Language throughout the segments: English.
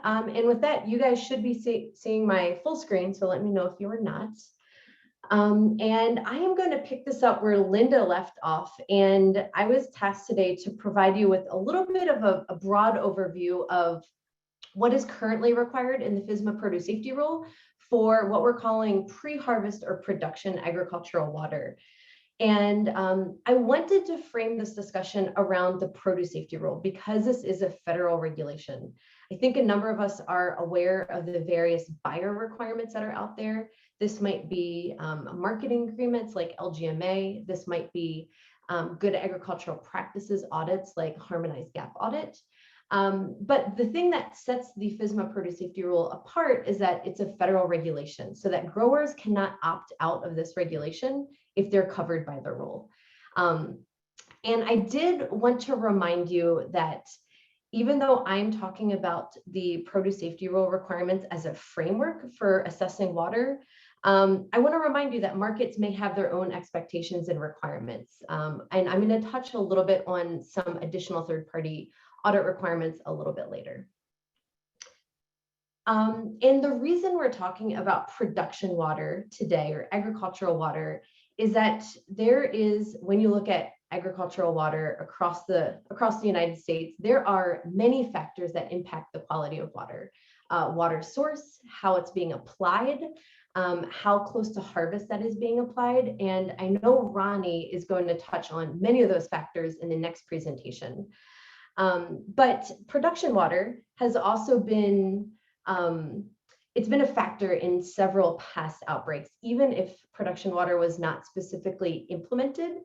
And with that, you guys should be seeing my full screen, so let me know if you are not. And I am going to pick this up where Linda left off, and I was tasked today to provide you with a little bit of a broad overview of what is currently required in the FSMA Produce Safety Rule for what we're calling pre-harvest or production agricultural water. And I wanted to frame this discussion around the Produce Safety Rule because this is a federal regulation. I think a number of us are aware of the various buyer requirements that are out there. This might be marketing agreements like LGMA. This might be good agricultural practices audits like harmonized gap audit. But the thing that sets the FSMA Produce Safety Rule apart is that it's a federal regulation, so that growers cannot opt out of this regulation if they're covered by the rule. And I did want to remind you that even though I'm talking about the Produce Safety Rule requirements as a framework for assessing water, I want to remind you that markets may have their own expectations and requirements. And I'm going to touch a little bit on some additional third-party audit requirements a little bit later. And the reason we're talking about production water today, or agricultural water, is that there is, when you look at agricultural water across the United States, there are many factors that impact the quality of water. Water source, how it's being applied, how close to harvest that is being applied. And I know Ronnie is going to touch on many of those factors in the next presentation. But production water has also been, it's been a factor in several past outbreaks, even if production water was not specifically implemented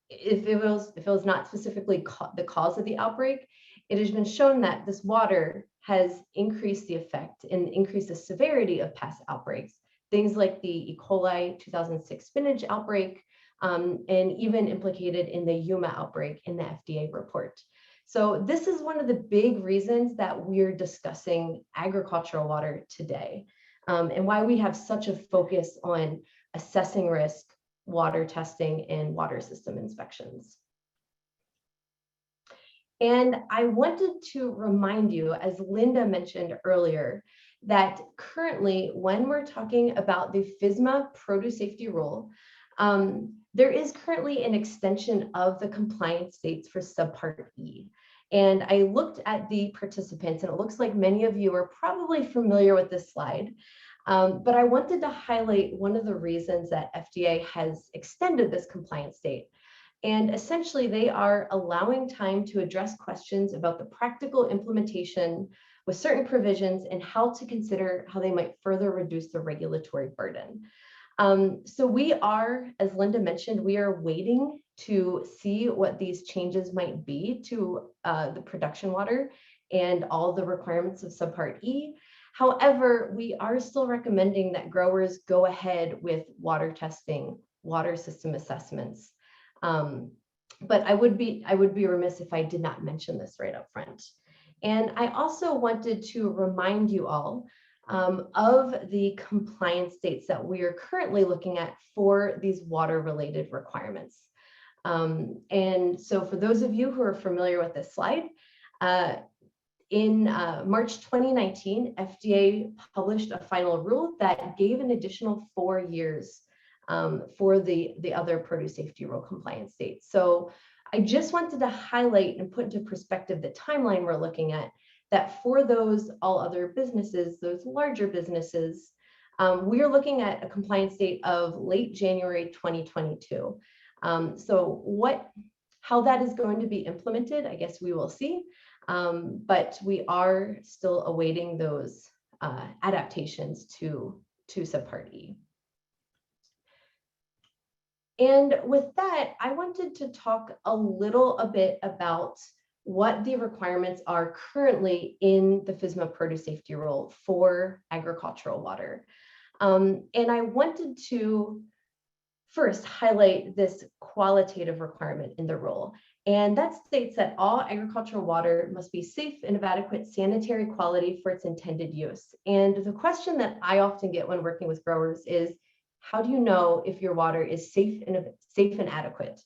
if it was not specifically the cause of the outbreak. It has been shown that this water has increased the effect and increased the severity of past outbreaks, things like the E. coli 2006 spinach outbreak, and even implicated in the Yuma outbreak in the FDA report. So this is one of the big reasons that we're discussing agricultural water today, and why we have such a focus on assessing risk, water testing, and water system inspections. And I wanted to remind you, as Linda mentioned earlier, that currently when we're talking about the FSMA Produce Safety Rule, there is currently an extension of the compliance dates for Subpart E. And I looked at the participants, and it looks like many of you are probably familiar with this slide. But I wanted to highlight one of the reasons that FDA has extended this compliance date. And essentially, they are allowing time to address questions about the practical implementation with certain provisions and how to consider how they might further reduce the regulatory burden. So we are, as Linda mentioned, we are waiting to see what these changes might be to the production water and all the requirements of Subpart E. However, we are still recommending that growers go ahead with water testing, water system assessments. But I would be remiss if I did not mention this right up front. And I also wanted to remind you all of the compliance dates that we are currently looking at for these water-related requirements. And so for those of you who are familiar with this slide, in March 2019, FDA published a final rule that gave an additional 4 years for the other produce safety rule compliance dates. So I just wanted to highlight and put into perspective the timeline we're looking at, that for those all other businesses, those larger businesses, we are looking at a compliance date of late January 2022. So how that is going to be implemented, I guess we will see, but we are still awaiting those adaptations to Subpart E. And with that, I wanted to talk a little bit about what the requirements are currently in the FSMA Produce Safety Rule for agricultural water. And I wanted to first highlight this qualitative requirement in the rule. And that states that all agricultural water must be safe and of adequate sanitary quality for its intended use. And the question that I often get when working with growers is, how do you know if your water is safe and adequate?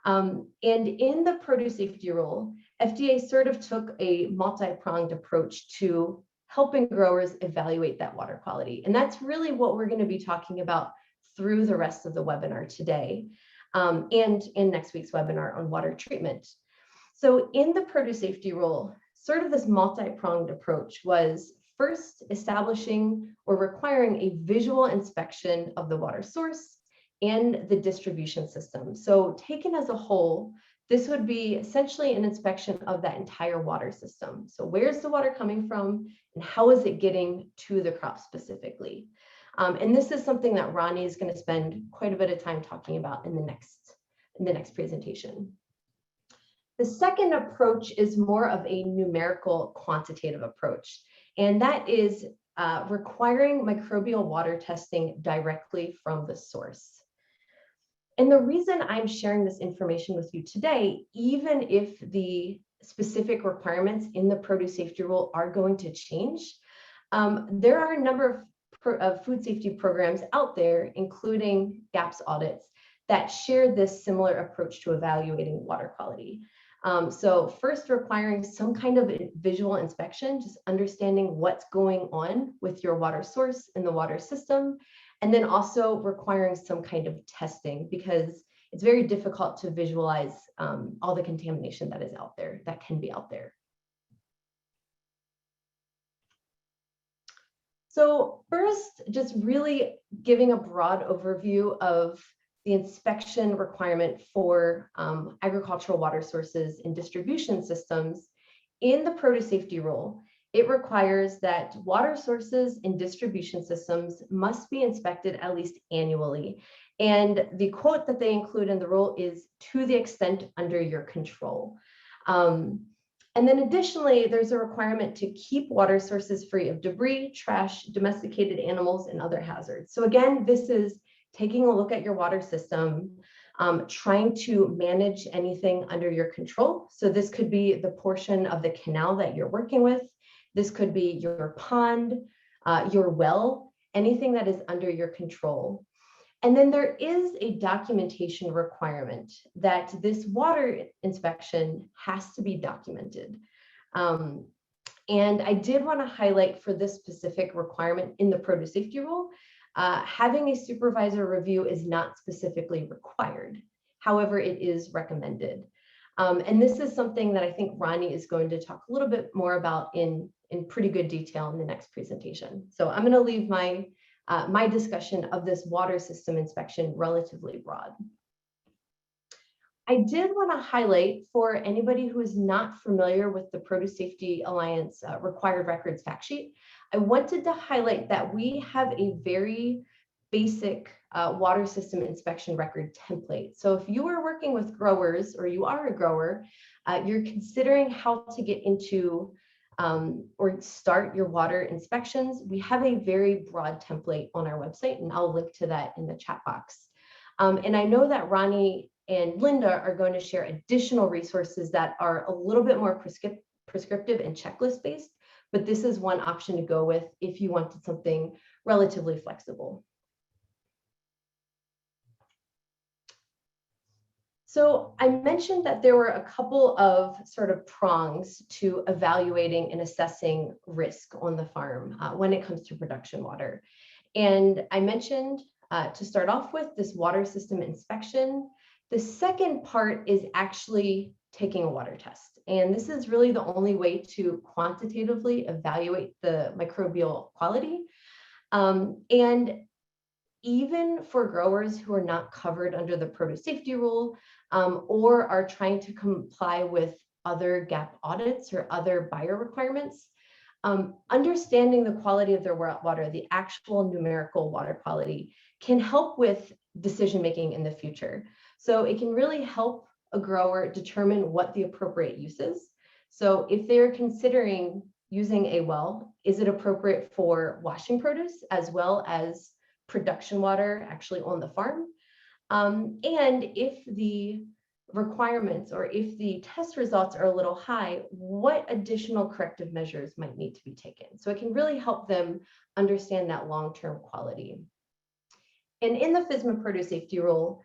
And in the produce safety rule, FDA sort of took a multi-pronged approach to helping growers evaluate that water quality. And that's really what we're going to be talking about through the rest of the webinar today, and in next week's webinar on water treatment. So in the produce safety rule, sort of this multi-pronged approach was first establishing or requiring a visual inspection of the water source and the distribution system. So taken as a whole, this would be essentially an inspection of that entire water system. So where's the water coming from and how is it getting to the crop specifically? And this is something that Ronnie is going to spend quite a bit of time talking about in the next presentation. The second approach is more of a numerical quantitative approach, and that is requiring microbial water testing directly from the source. And the reason I'm sharing this information with you today, even if the specific requirements in the produce safety rule are going to change, there are a number of food safety programs out there, including GAPS audits, that share this similar approach to evaluating water quality. So first, requiring some kind of visual inspection, just understanding what's going on with your water source and the water system, and then also requiring some kind of testing, because it's very difficult to visualize all the contamination that is out there, that can be out there. So first, just really giving a broad overview of the inspection requirement for agricultural water sources and distribution systems. In the produce safety rule, it requires that water sources and distribution systems must be inspected at least annually. And the quote that they include in the rule is "to the extent under your control." And then additionally, there's a requirement to keep water sources free of debris, trash, domesticated animals, and other hazards. So again, this is taking a look at your water system, trying to manage anything under your control. So this could be the portion of the canal that you're working with. This could be your pond, your well, anything that is under your control. And then there is a documentation requirement that this water inspection has to be documented. And I did want to highlight for this specific requirement in the produce safety rule, having a supervisor review is not specifically required. However, it is recommended. And this is something that I think Ronnie is going to talk a little bit more about in pretty good detail in the next presentation. So I'm going to leave my my discussion of this water system inspection relatively broad. I did want to highlight for anybody who is not familiar with the Produce Safety Alliance required records fact sheet, I wanted to highlight that we have a very basic water system inspection record template. So if you are working with growers or you are a grower, you're considering how to get into or start your water inspections, we have a very broad template on our website, and I'll link to that in the chat box. And I know that Ronnie and Linda are going to share additional resources that are a little bit more prescriptive and checklist based, but this is one option to go with if you wanted something relatively flexible. So I mentioned that there were a couple of sort of prongs to evaluating and assessing risk on the farm when it comes to production water. And I mentioned to start off with this water system inspection. The second part is actually taking a water test. And this is really the only way to quantitatively evaluate the microbial quality. And even for growers who are not covered under the produce safety rule or are trying to comply with other GAP audits or other buyer requirements, understanding the quality of their water, the actual numerical water quality, can help with decision-making in the future. So it can really help a grower determine what the appropriate use is. So if they're considering using a well, is it appropriate for washing produce as well as production water actually on the farm? And if the requirements or if the test results are a little high, what additional corrective measures might need to be taken? So it can really help them understand that long-term quality. And in the FSMA Produce Safety Rule,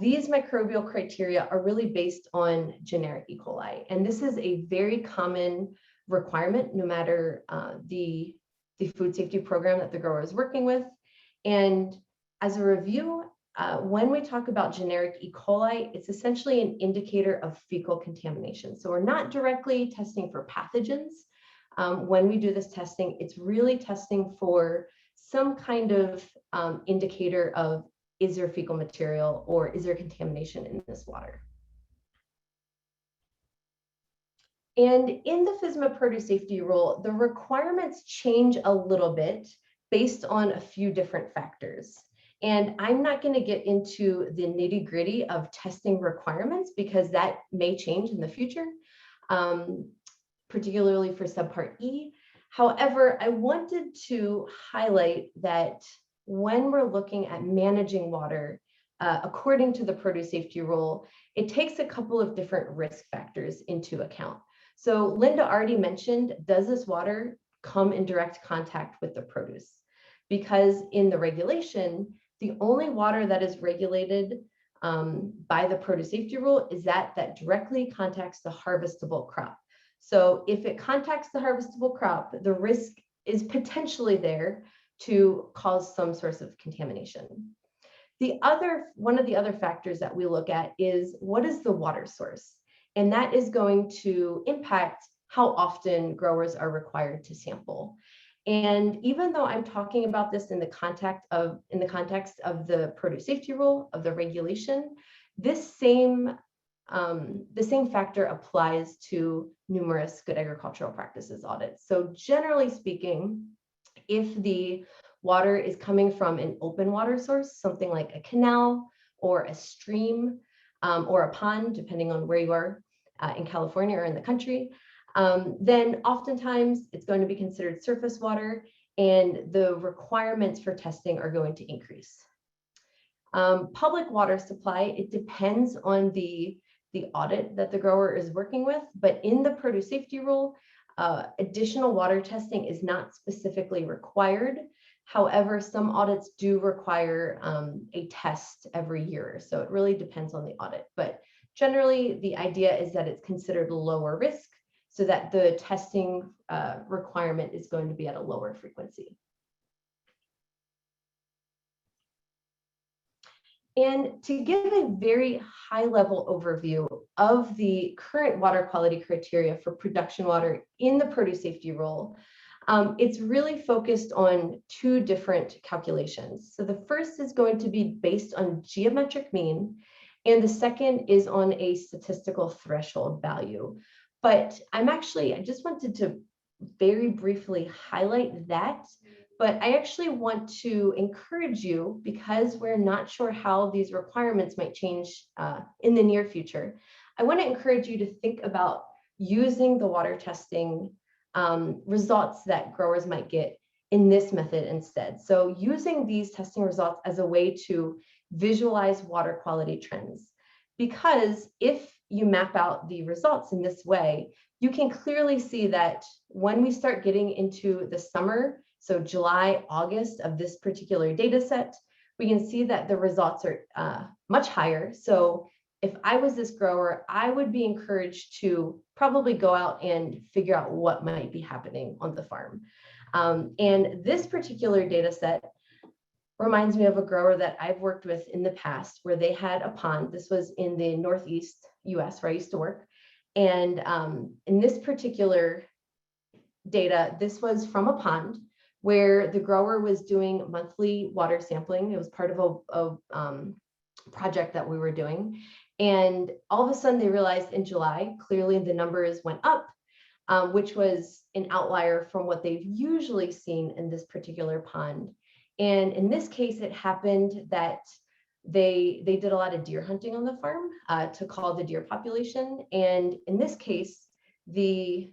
These microbial criteria are really based on generic E. coli, and this is a very common requirement no matter the food safety program that the grower is working with. And as a review, when we talk about generic E. coli, it's essentially an indicator of fecal contamination. So we're not directly testing for pathogens. When we do this testing, it's really testing for some kind of indicator of, is there fecal material or is there contamination in this water? And in the FSMA Produce Safety Rule, the requirements change a little bit based on a few different factors. And I'm not going to get into the nitty-gritty of testing requirements because that may change in the future, particularly for Subpart E. However, I wanted to highlight that when we're looking at managing water, according to the Produce Safety Rule, it takes a couple of different risk factors into account. So Linda already mentioned, does this water come in direct contact with the produce? Because in the regulation, the only water that is regulated by the Produce Safety Rule is that directly contacts the harvestable crop. So if it contacts the harvestable crop, the risk is potentially there to cause some source of contamination. One of the other factors that we look at is, what is the water source? And that is going to impact how often growers are required to sample. And even though I'm talking about this in the context of the Produce Safety Rule, of the regulation, the same factor applies to numerous good agricultural practices audits. So generally speaking, if the water is coming from an open water source, something like a canal or a stream or a pond, depending on where you are in California or in the country, then oftentimes it's going to be considered surface water and the requirements for testing are going to increase. Public water supply, it depends on the audit that the grower is working with, but in the Produce Safety Rule, additional water testing is not specifically required. However, some audits do require a test every year. So it really depends on the audit. But generally, the idea is that it's considered lower risk so that the testing requirement is going to be at a lower frequency. And to give a very high-level overview of the current water quality criteria for production water in the Produce Safety Rule, it's really focused on two different calculations. So the first is going to be based on geometric mean, and the second is on a statistical threshold value. But I just wanted to very briefly highlight that. But I actually want to encourage you, because we're not sure how these requirements might change in the near future, I want to encourage you to think about using the water testing results that growers might get in this method instead. So using these testing results as a way to visualize water quality trends. Because if you map out the results in this way, you can clearly see that when we start getting into the summer, so July, August of this particular data set, we can see that the results are much higher. So if I was this grower, I would be encouraged to probably go out and figure out what might be happening on the farm. And this particular data set reminds me of a grower that I've worked with in the past where they had a pond. This was in the Northeast US where I used to work. And in this particular data, this was from a pond where the grower was doing monthly water sampling. It was part of a project that we were doing. And all of a sudden they realized in July, clearly the numbers went up, which was an outlier from what they've usually seen in this particular pond. And in this case, it happened that they did a lot of deer hunting on the farm to call the deer population. And in this case, the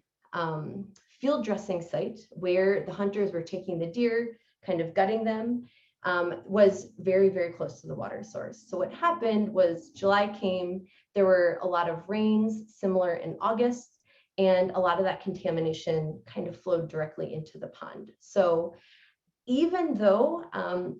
field dressing site where the hunters were taking the deer, kind of gutting them, was very, very close to the water source. So what happened was July came, there were a lot of rains similar in August, and a lot of that contamination kind of flowed directly into the pond. So even though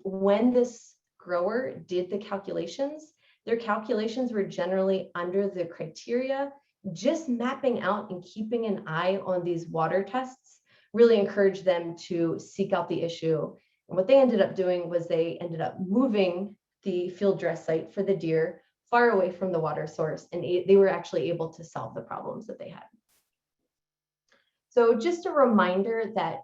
when this grower did the calculations, their calculations were generally under the criteria. Just mapping out and keeping an eye on these water tests really encouraged them to seek out the issue. And what they ended up doing was they ended up moving the field dress site for the deer far away from the water source, and they were actually able to solve the problems that they had. So just a reminder that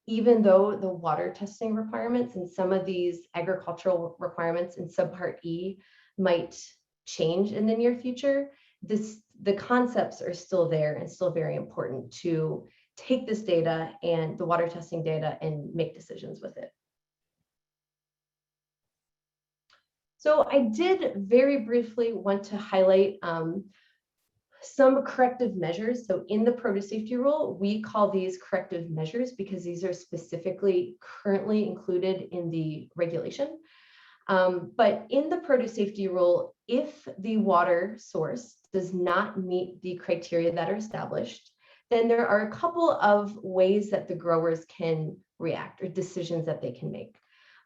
even though the water testing requirements and some of these agricultural requirements in Subpart E might change in the near future, the concepts are still there and still very important to take this data and the water testing data and make decisions with it. So I did very briefly want to highlight some corrective measures. So in the produce safety rule, we call these corrective measures because these are specifically currently included in the regulation. But in the produce safety rule, if the water source does not meet the criteria that are established, then there are a couple of ways that the growers can react or decisions that they can make.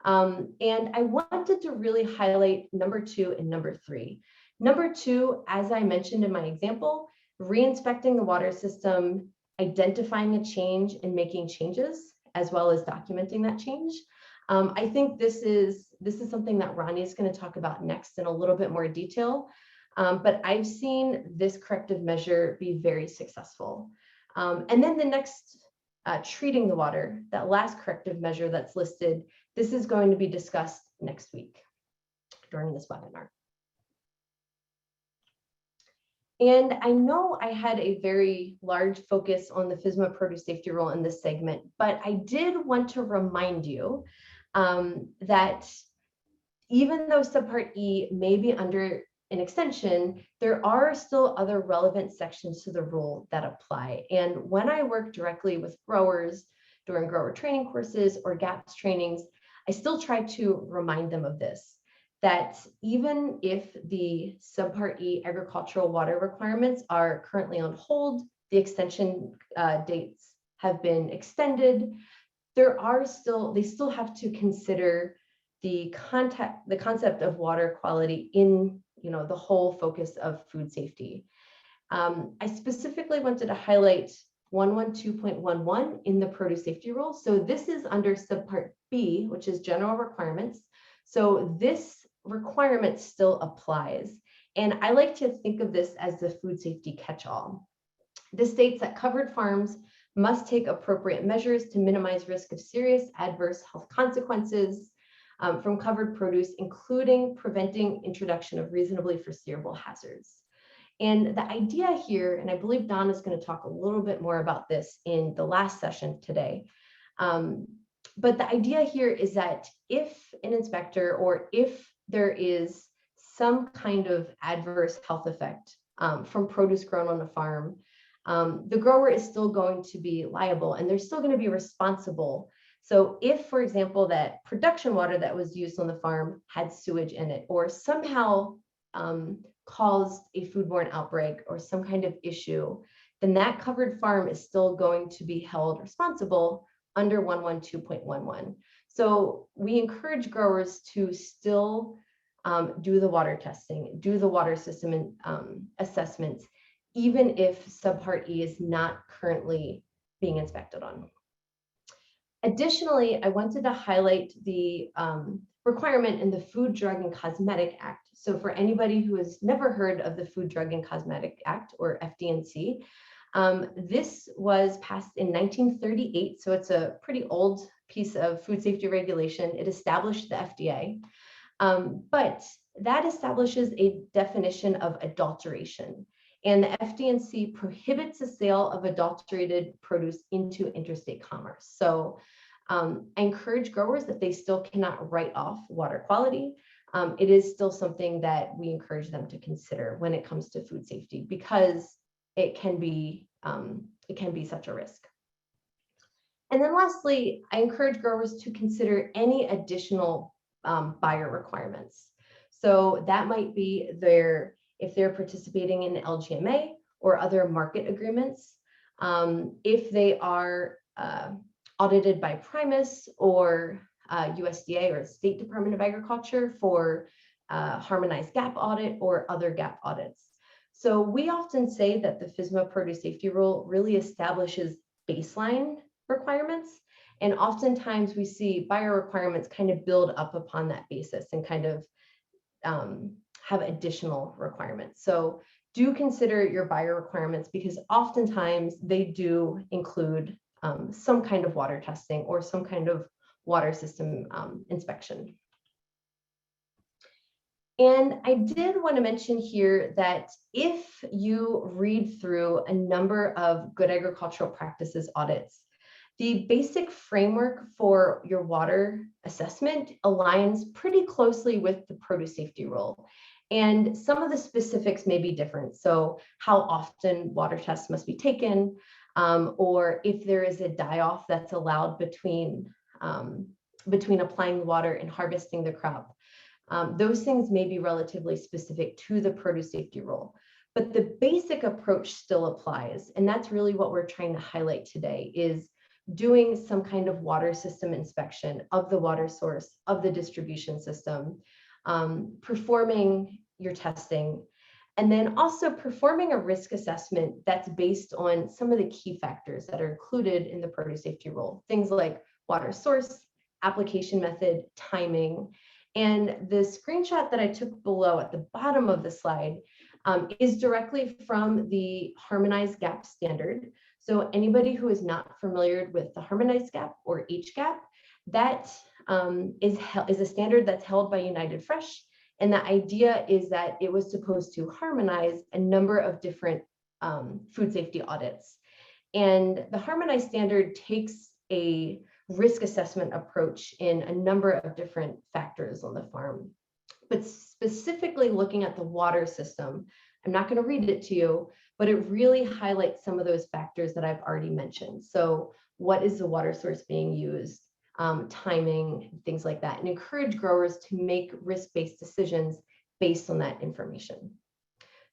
And I wanted to really highlight number 2 and number 3. Number 2, as I mentioned in my example, re-inspecting the water system, identifying a change and making changes, as well as documenting that change. I think this is something that Ronnie is going to talk about next in a little bit more detail. But I've seen this corrective measure be very successful. And then the next, treating the water, that last corrective measure that's listed, this is going to be discussed next week during this webinar. And I know I had a very large focus on the FSMA Produce Safety Rule in this segment, but I did want to remind you that even though Subpart E may be under an extension, there are still other relevant sections to the rule that apply. And when I work directly with growers during grower training courses or GAPS trainings, I still try to remind them of this, that even if the Subpart E agricultural water requirements are currently on hold, the extension dates have been extended, they still have to consider the concept of water quality in the whole focus of food safety. I specifically wanted to highlight 112.11 in the produce safety rule. So this is under Subpart B, which is general requirements. So this requirement still applies. And I like to think of this as the food safety catch-all. This states that covered farms must take appropriate measures to minimize risk of serious adverse health consequences from covered produce, including preventing introduction of reasonably foreseeable hazards. And the idea here, and I believe Don is going to talk a little bit more about this in the last session today, but the idea here is that if an inspector or if there is some kind of adverse health effect from produce grown on a farm, the grower is still going to be liable and they're still going to be responsible. So if, for example, that production water that was used on the farm had sewage in it or somehow caused a foodborne outbreak or some kind of issue, then that covered farm is still going to be held responsible under 112.11. So we encourage growers to still do the water testing, do the water system assessments, even if Subpart E is not currently being inspected on. Additionally, I wanted to highlight the requirement in the Food, Drug, and Cosmetic Act. So for anybody who has never heard of the Food, Drug, and Cosmetic Act, or FD&C, this was passed in 1938, so it's a pretty old piece of food safety regulation. It established the FDA, but that establishes a definition of adulteration. And the FD&C prohibits the sale of adulterated produce into interstate commerce. So I encourage growers that they still cannot write off water quality. It is still something that we encourage them to consider when it comes to food safety because it can be such a risk. And then lastly, I encourage growers to consider any additional buyer requirements. So that might be if they're participating in the LGMA or other market agreements, if they are audited by Primus or USDA or State Department of Agriculture for harmonized gap audit or other gap audits. So we often say that the FSMA Produce Safety Rule really establishes baseline requirements. And oftentimes we see buyer requirements kind of build up upon that basis and kind of have additional requirements. So do consider your buyer requirements, because oftentimes they do include some kind of water testing or some kind of water system inspection. And I did want to mention here that if you read through a number of good agricultural practices audits, the basic framework for your water assessment aligns pretty closely with the produce safety rule. And some of the specifics may be different. So how often water tests must be taken, or if there is a die-off that's allowed between applying the water and harvesting the crop. Those things may be relatively specific to the produce safety rule, but the basic approach still applies. And that's really what we're trying to highlight today, is doing some kind of water system inspection of the water source, of the distribution system, performing your testing, and then also performing a risk assessment that's based on some of the key factors that are included in the produce safety rule. Things like water source, application method, timing. And the screenshot that I took below at the bottom of the slide is directly from the harmonized gap standard. So anybody who is not familiar with the harmonized gap or HGAP, that is a standard that's held by United Fresh. And the idea is that it was supposed to harmonize a number of different food safety audits. And the harmonized standard takes a risk assessment approach in a number of different factors on the farm, but specifically looking at the water system. I'm not going to read it to you, but it really highlights some of those factors that I've already mentioned. So what is the water source being used, timing, things like that, and encourage growers to make risk-based decisions based on that information.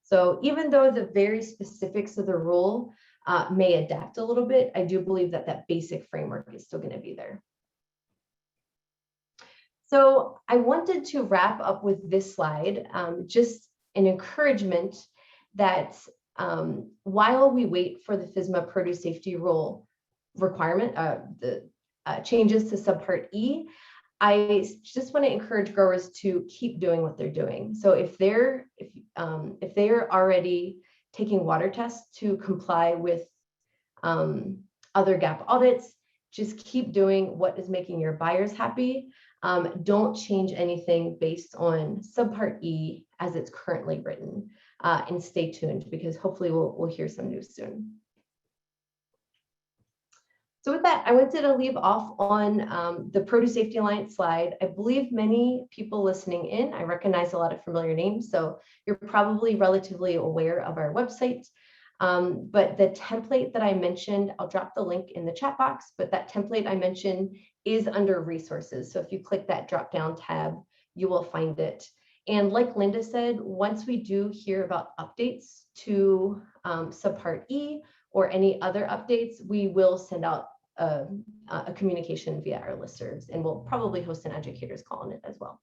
So even though the very specifics of the rule may adapt a little bit, I do believe that that basic framework is still going to be there. So I wanted to wrap up with this slide, just an encouragement that while we wait for the FSMA Produce Safety Rule requirement, the changes to Subpart E, I just want to encourage growers to keep doing what they're doing. So if they're already taking water tests to comply with other gap audits, just keep doing what is making your buyers happy. Don't change anything based on Subpart E as it's currently written, and stay tuned, because hopefully we'll hear some news soon. So with that, I wanted to leave off on the Produce Safety Alliance slide. I believe many people listening in, I recognize a lot of familiar names, so you're probably relatively aware of our website. But the template that I mentioned, I'll drop the link in the chat box, but that template I mentioned is under resources. So if you click that drop down tab, you will find it. And like Linda said, once we do hear about updates to Subpart E or any other updates, we will send out a communication via our listservs, and we'll probably host an educators call on it as well.